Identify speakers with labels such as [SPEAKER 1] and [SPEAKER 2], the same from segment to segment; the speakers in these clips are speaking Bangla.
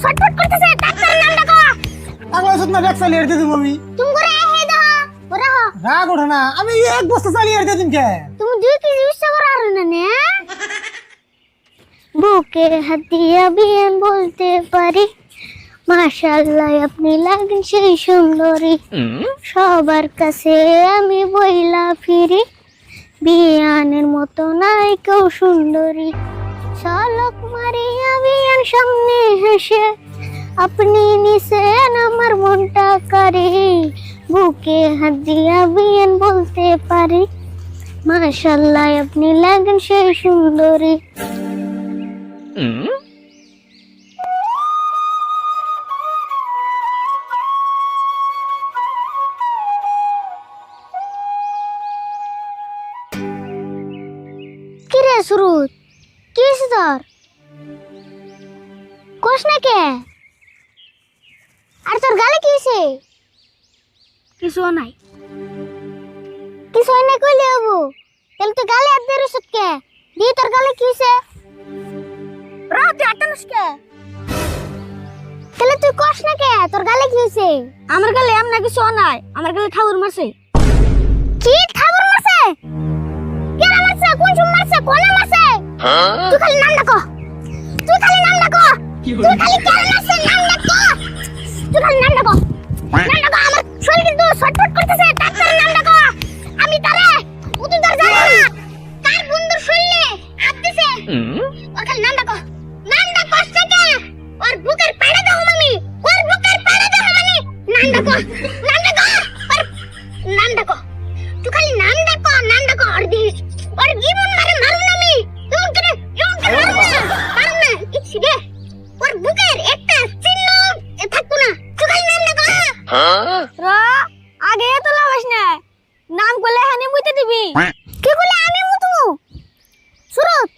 [SPEAKER 1] ছটফট করতেছে ডাক্তারের নাম ডাকো
[SPEAKER 2] আগলা সতনা ব্যাগ চালিয়ে দিতে তুমি
[SPEAKER 1] তুমি করে হে দাও ওরা হ
[SPEAKER 2] রাগ ওঠে না আমি এক বস্তা চালিয়ে দিতে কে
[SPEAKER 1] তুমি 2 কেজি উৎসব আর না নে বুকে হাত দিয়া বিয়ান বলতে পারি মাশাআল্লাহ আপনি লাগেন সেই সুন্দরী সবার কাছে আমি বইলা ফিরি বিয়ানের মতো নাই কেউ সুন্দরী শালক মারিয়া বিয়ান সামনে হেসে আপনি নিছেন আমার মনটা করে বুকে হাত দিয়া বিয়ান বলতে পারি মাশাআল্লাহ আপনি লাগেন সেই সুন্দরী কিরে সুরুত কি হয়েছে তোর কোষ না কে আর তোর গালে কি হয়েছে কিছু নাই কিছু নাই কইলে হবো তাহলে তুই গালে হাত দিয়ে রসত কে দিয়ে তোর গালে কি হয়েছে রাতে আটানস কে তাহলে তুই কোষ না কে তোর গালে কি হয়েছে আমার গালে এমন কিছু নাই আমার গালে ঠাউর মারছে কি ঠাউর মারছে কেরা মারছে কোন সুম মারছে কোন মারছে তুই খালি নাম ডাকো তুই খালি নাম ডাকো তুই খালি কেরা মারছে নাম ডাকো তুই খালি নাম ডাকো আমার শরীর কিন্তু ছটফট করতেছে ডাক্তারের নাম ডাকো আমি তারে উতুই ধর জানি না কার বন্ধুর শরীরে হাত দিছে ওর খালি নাম ডাকো থেকে ওর বুকের পাড়া দাও মামি ওর বুকের পাড়া দাও মামি নাম ডাকো নাম ডাকো তুই খালি নাম ডাকো আর দি और जीवन मारे मारू ना मी तुम करे मारू ना इच्छी दे और बुकेर একটা চিহ্ন থাকতো না চুকাই নাম না কো রা আগে তো লাগাস না নাম কইলে হানি মুইতে দিবি কি কইলে আমি মুতমু সুরত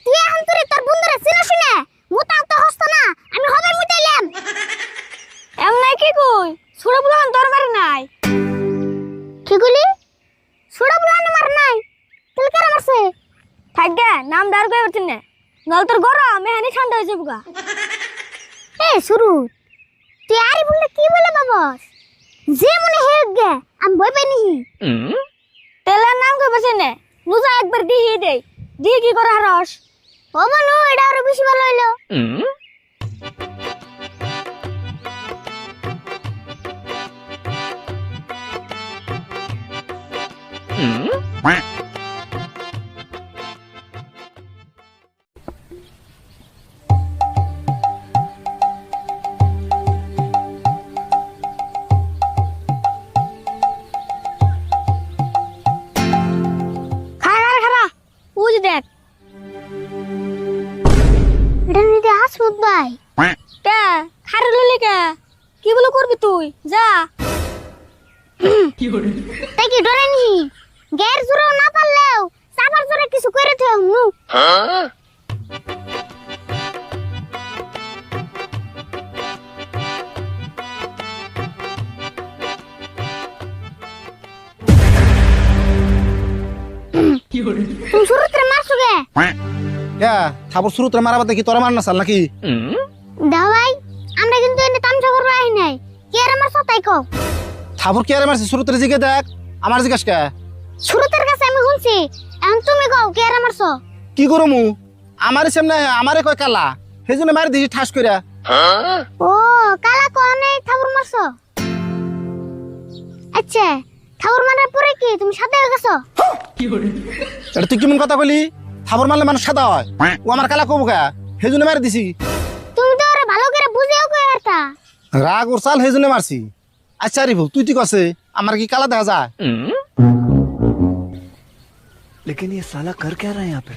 [SPEAKER 1] তুই এখন তোরে তোর বন্ধুরা চিনছ না মুতা তো হস্ত না আমি হবে মুতাইলাম এম নাই কি কই সুরা বুলান তোর মার নাই কি কইলি সুরা বুলান মার নাই তুই কেন মারছে থাকগে নাম দার কই করছিস না নল তোর গরম মেহানি ঠান্ডা হয়ে যাবগা এ শুরু তুই আরে বললে কি বলে বাবস যে মনে হেগ গে আমি ভয় পাই নি তেলার নাম কই বসে নে নুজা একবার দিহি দে দিহি কি করে হারস ও বনু এটা আরো বেশি ভালো হইলো দেখ এটা নিতে হাসমত ভাই কে খারে লইলে কে কি বলে করবি তুই যা কি করে তাই কি ডরে নি গের জুরো না পারলেও সাফার জুরে কিছু করে থে হুম হ্যাঁ কি করে তুই শুরুতে মারছো কে
[SPEAKER 2] কে থাবর শুরুতে মারাবা দেখি তোরা মার না চাল নাকি
[SPEAKER 1] দাও ভাই আমরা কিন্তু এনে তামসা করব আই নাই কে আর মারছো তাই কও
[SPEAKER 2] থাবর কে আর মারছে শুরুতে জিগে দেখ আমার জিজ্ঞাস কে
[SPEAKER 1] শুরুতের কাছে আমি শুনছি এখন তুমি কও কে আর মারছো
[SPEAKER 2] কি করমু আমারে সামনে আমারে কয় কালা সেজন্য মারি দিছি ঠাস কইরা
[SPEAKER 1] ও কালা কোনে থাবর মারছো আচ্ছা থাবর মারার পরে কি তুমি সাদা হয়ে গেছো
[SPEAKER 2] কি করে এটা তুই কেমন কথা কইলি থাবর মারলে মানুষ সাদা হয় ও আমার কালা কবু কা সেজন্য মারি দিছি
[SPEAKER 1] তুমি তো আরে ভালো করে বুঝেও কই আরতা
[SPEAKER 2] রাগ উরসাল সেজন্য মারছি আচ্ছা রিভু তুই ঠিক আছে আমার কি কালা দেখা যায়
[SPEAKER 3] लेकिन ये साला कर क्या रहा है यहाँ पे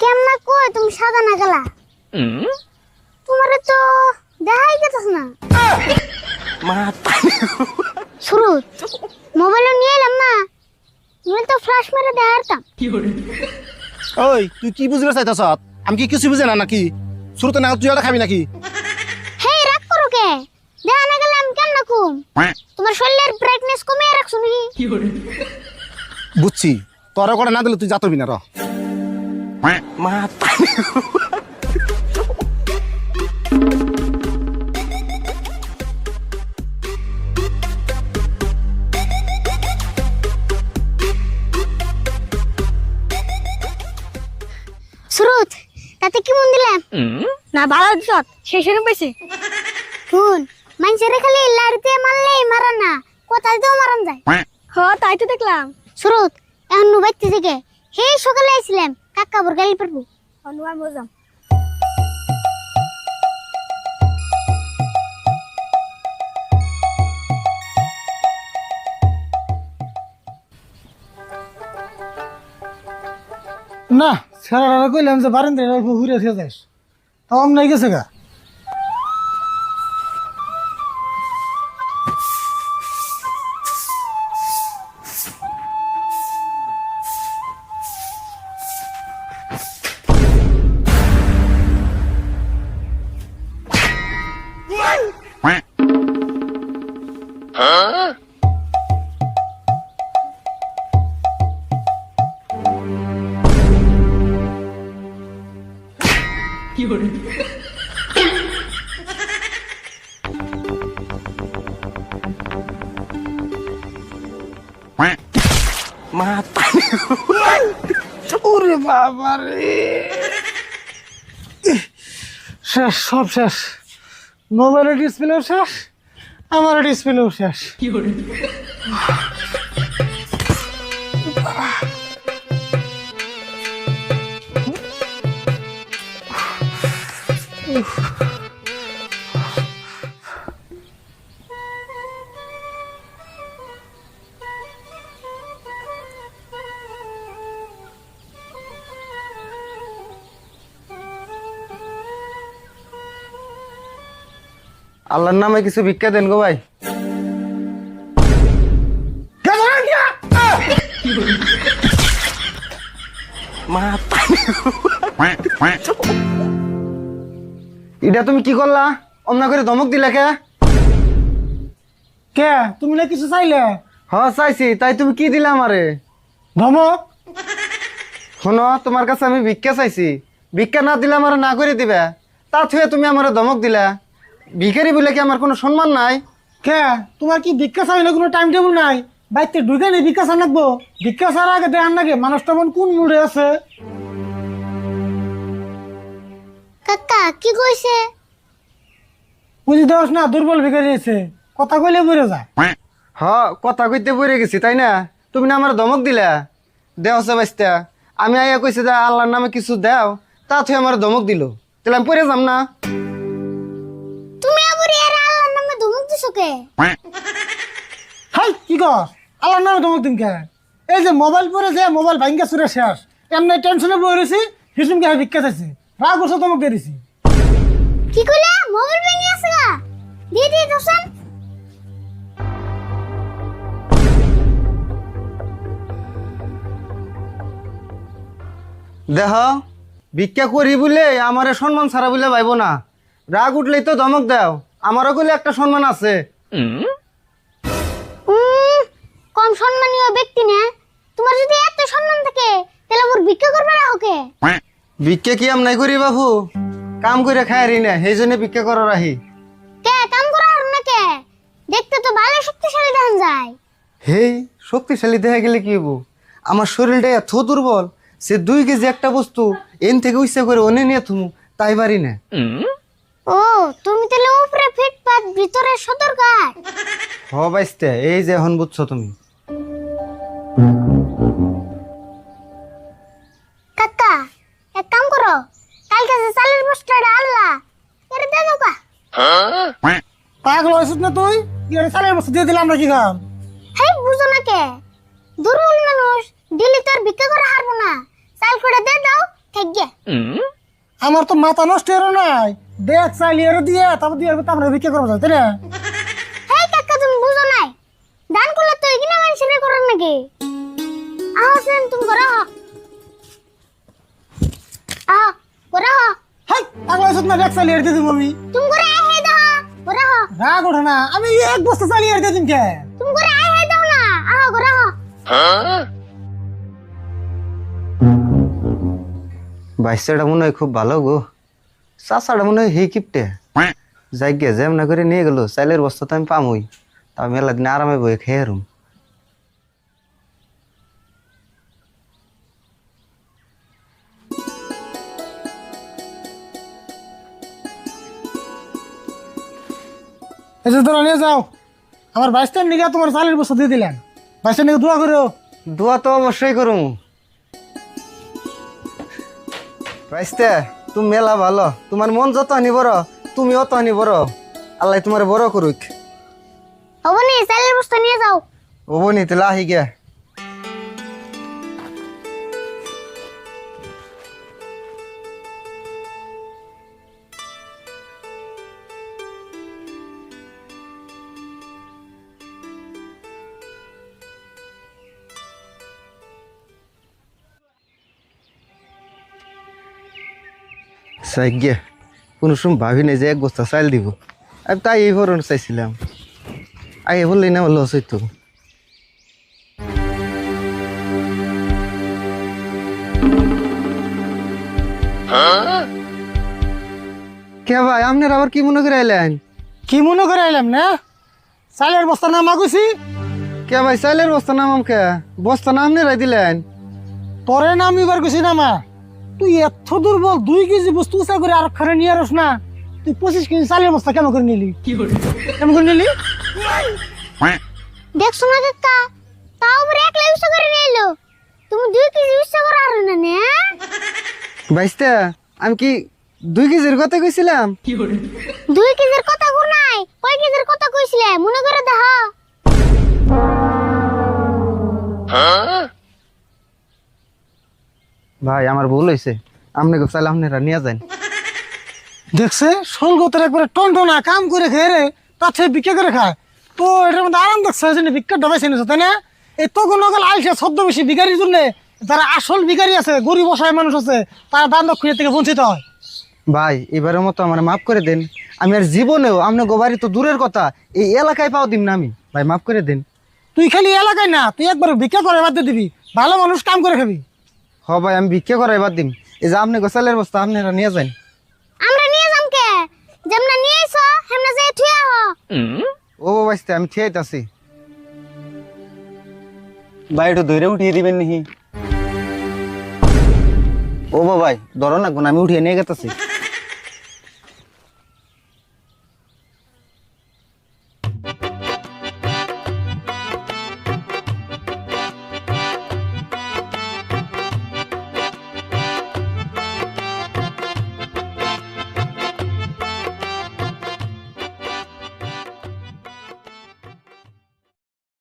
[SPEAKER 1] কেমনা কই তুমি সাদা না কালা তোমারে তো দেখাই গেছস না শুরু মোবাইল নিয়ে এলাম না তুমি তো ফ্ল্যাশ মেরে দেখাতাম
[SPEAKER 2] ওই তুই কি বুঝবে চাইতাছ আমি কি কিছু বুঝে না নাকি শুরুতে না তুই এটা খাবি নাকি
[SPEAKER 1] হে রাগ করো কে দেখা না গেলে আমি কেমন কম তোমার শরীরের ব্রাইটনেস কমিয়ে রাখছো নাকি
[SPEAKER 2] বুঝছি তোরা করে না দিলে তুই যাতবি না র
[SPEAKER 1] তাতে কি মন দিলাম
[SPEAKER 4] না ভালো দিছ শেষে পাইছে
[SPEAKER 1] শুন মানুষের খালি লাড়িতে মারলেই মারা না কোথায় তো মারান যায়
[SPEAKER 4] হ তাই তো দেখলাম
[SPEAKER 1] সুরত এখন নুবাইতে থেকে হে সকালে আইছিলাম কাকা বর গালি পারবো
[SPEAKER 4] অনুমান বুঝলাম
[SPEAKER 5] না স্যার কইলাম যে বারেন ঘুরে ফিরে যাস তাও আমি নাই গেছে গা ওরে বাবা রে শেষ সব শেষ মোবাইলের ডিসপ্লেও শেষ আমার ডিসপ্লেও শেষ
[SPEAKER 2] আল্লাহর নামে কিছু ভিক্ষা দেন গো ভাই। এটা তুমি কি করলা? অমনা করে ধমক দিলা কে?
[SPEAKER 5] কে তুমি না কিছু চাইলে?
[SPEAKER 2] চাইছি, তাই তুমি কি দিলা আমারে?
[SPEAKER 5] ধমক?
[SPEAKER 2] শোনো, তোমার কাছে আমি ভিক্ষা চাইছি, ভিক্ষা না দিলে আমার না করে দিবে, তা থুয়ে তুমি আমার ধমক দিলা। ভিখারি বলে কি আমার কোনো সম্মান নাই?
[SPEAKER 5] কে তোমার কি ভিক্ষা চাইলে কোনো টাইম টেবিল নাই? বাইতে ঢুকে নি ভিক্ষা চান লাগবো? ভিক্ষা চার আগে দেখান লাগে মানুষটা কোন মুডে আছে।
[SPEAKER 1] কাকা কি কইছে?
[SPEAKER 5] বুঝি দেওয়াস না, দুর্বল ভিখারি আছে, কথা কইলে বলে যায়।
[SPEAKER 2] কথা কইতে পড়ে গেছি তাই না? তুমি না আমার ধমক দিলা, দেও সে বাস্তা। আমি আইয়া কইছি যে আল্লাহর নামে কিছু দাও, তা থুয়ে আমার ধমক দিল, তাহলে আমি পড়ে যাম না?
[SPEAKER 1] তুমি আবার এর আল্লাহর নামে ধমক দিছো কে?
[SPEAKER 5] হাই কি কর আল্লাহর নামে ধমক দিন কে? এই যে মোবাইল পরে যে মোবাইল ভাঙ্গা চুরে শেষ, এমনি টেনশনে বই রয়েছি, হিসুম কে ভিক্ষা চাইছি, রাগ বসে ধমক দিয়ে দিছি।
[SPEAKER 1] কি কইলা? মোবাইল ভেঙে আছে গা? দিয়ে দিয়ে দোসন।
[SPEAKER 2] দেহ ভিক্ষা করি বলে আমার সম্মান ছাড়া বলে ভাইব না, রাগ উঠলেই তো ধমক দাও, আমারও কইলে একটা সম্মান আছে।
[SPEAKER 1] কম সম্মানীয় ব্যক্তি না? তোমার যদি এত সম্মান থাকে তাহলে মোর ভিক্ষা করবে না ওকে?
[SPEAKER 2] ভিক্ষা কি আমি নাই করি বাবু, কাম করে খাই না, সেই জন্য ভিক্ষা করার আহি।
[SPEAKER 1] কে কাম করার না কে? দেখতে তো ভালো শক্তিশালী দেখা যায়।
[SPEAKER 2] হেই শক্তিশালী দেখা গেলে কি হবো? আমার শরীরটা এত দুর্বল, সে 2 কেজি একটা বস্তু এন থেকে ইচ্ছা করে অনে নিয়ে থুমু তাই পারি না।
[SPEAKER 1] ও তুমি তাহলে উপরে ফিটপাত ভিতরে সদরঘাট।
[SPEAKER 2] বাইস্তে, এই যে এখন বুঝছো তুমি।
[SPEAKER 1] কাকা এক কাম করো, কালকে যে চালের বস্তাটা আল্লাহ এর দে দাও কা।
[SPEAKER 5] পাগল হয়েছিস না তুই? এর চালের বস্তু দিয়ে দিলাম না কি কাম?
[SPEAKER 1] হেই বুঝো না কে? দুর্বল মানুষ দিলি তো আর ভিক্ষা করে হারবো না, চাল করে দে দাও থাকবে।
[SPEAKER 5] আমার তো মাথা নষ্ট হলো নাই, দেখ চাইলি এর দিয়ে তারপর দিয়ে আমরা ভিক্ষা করবো তাই না?
[SPEAKER 1] হেই কাকা তুমি বুঝো নাই, দান করলে তো এগিনা মানুষের করার নাকি? আসেন তুমি করো করো
[SPEAKER 5] হাই পাগল হয়েছিস না? দেখ চাইলি এর দিয়ে দিব আমি।
[SPEAKER 1] তুমি করে আই হে দাও করো
[SPEAKER 5] রাগ ওঠে না, আমি এক বস্তা চালি এর দিয়ে দিন কে?
[SPEAKER 1] তুমি করে আই হে দাও না করো।
[SPEAKER 2] বাইশটা মনে হয় খুব ভালো গো, চাষাটা মনে হয় হি কিপটে যাই গে যেমন করে নিয়ে গেল, চাইলের বস্তা তো আমি পামই, তা মেলা দিন আরামে বই খেয়ে হারুম।
[SPEAKER 5] এই যে তোরা নিয়ে যাও আমার বাইশটার নিগা তোমার চালের বস্তা দিয়ে দিলেন, বাইশটার নিগা দোয়া করো।
[SPEAKER 2] দোয়া তো অবশ্যই করুম। বাইস্তে তুমি মেলা ভালো, তোমার মন যত আনি বড় তুমি অত আনি বড়, আল্লাহ তোমার বড় করুক।
[SPEAKER 1] হবো নি চালের বস্তা নিয়ে যাও।
[SPEAKER 2] ও বনি তাহলে আহি গে। সাইগে কোনো সময় ভাবি নাই যে এক বস্তা চাল দিব, আমি তাই এই ভরণ চাইছিলাম। আগে বললেই না লস হইতো। কে ভাই আপনার আবার কি মনে করে আইলেন?
[SPEAKER 5] কি মনে করে এলাম না, চালের বস্তা নামা কইছি।
[SPEAKER 2] কে ভাই চাইলের বস্তা নাম কে বস্তা নাম নেই দিলেন?
[SPEAKER 5] তোরে নাম এবার কইছি নামা। তুই এত দুর্বল 2 কেজি বস্তু উঁচা করে আর খানে নিয়ে আসস না, তুই 25 কেজি চালের বস্তা কেন করে নিলি? কেন করে নিলি?
[SPEAKER 1] দেখছো না কাকা, তাও আবার একলা উৎসা করে নিয়ে এলো। তুমি 2 কেজি উৎসা করে আর না নে।
[SPEAKER 2] বাইস্তা আমি কি 2 কেজির কথা কইছিলাম?
[SPEAKER 1] 2 কেজির কথা কো নাই, কয় কেজির কথা কইছিলে মনে করে দেখো।
[SPEAKER 2] ভাই আমার ভুল হয়েছে, আপনাকে চাইলে আপনারা নিয়ে যান।
[SPEAKER 5] দেখছে সলগতের একবারে টনটনা কাম করে খেয়ে রে, তার থেকে ভিক্ষা করে খায়। তো এটার মধ্যে আরাম দেখছে যে ভিক্ষা ডবাইছে নিছে, তাই না? এই তখন নগল আইসে ছদ্মবেশী ভিখারির জন্য, যারা আসল ভিখারি আছে, গরিব অসহায় মানুষ আছে, তারা দান দক্ষিণা থেকে বঞ্চিত হয়।
[SPEAKER 2] ভাই এবারের মতো আমার মাফ করে দেন, আমি আর জীবনেও আপনার গোবারি তো দূরের কথা এই এলাকায় পাও দিম না আমি, ভাই মাফ করে দেন।
[SPEAKER 5] তুই খালি এলাকায় না, তুই একবার ভিক্ষা করে বাদ দিয়ে দিবি, ভালো মানুষ কাম করে খাবি।
[SPEAKER 2] হ ভাই আমি ভিক্ষা করাই বাদ দিম, এই যে আপনি গোসালের বস্তা আপনারা নিয়ে যান।
[SPEAKER 1] আমরা নিয়ে যাম কে, যেমনা নিয়ে আইছো হেমনা যাই থুয়া হ।
[SPEAKER 2] ও বাইস্তা আমি ঠিক আছি।
[SPEAKER 6] ভাই একটু ধরে উঠিয়ে দিবেন নাকি?
[SPEAKER 2] ও ভাই ধরো না, আমি উঠিয়ে নিয়ে গেতেছি।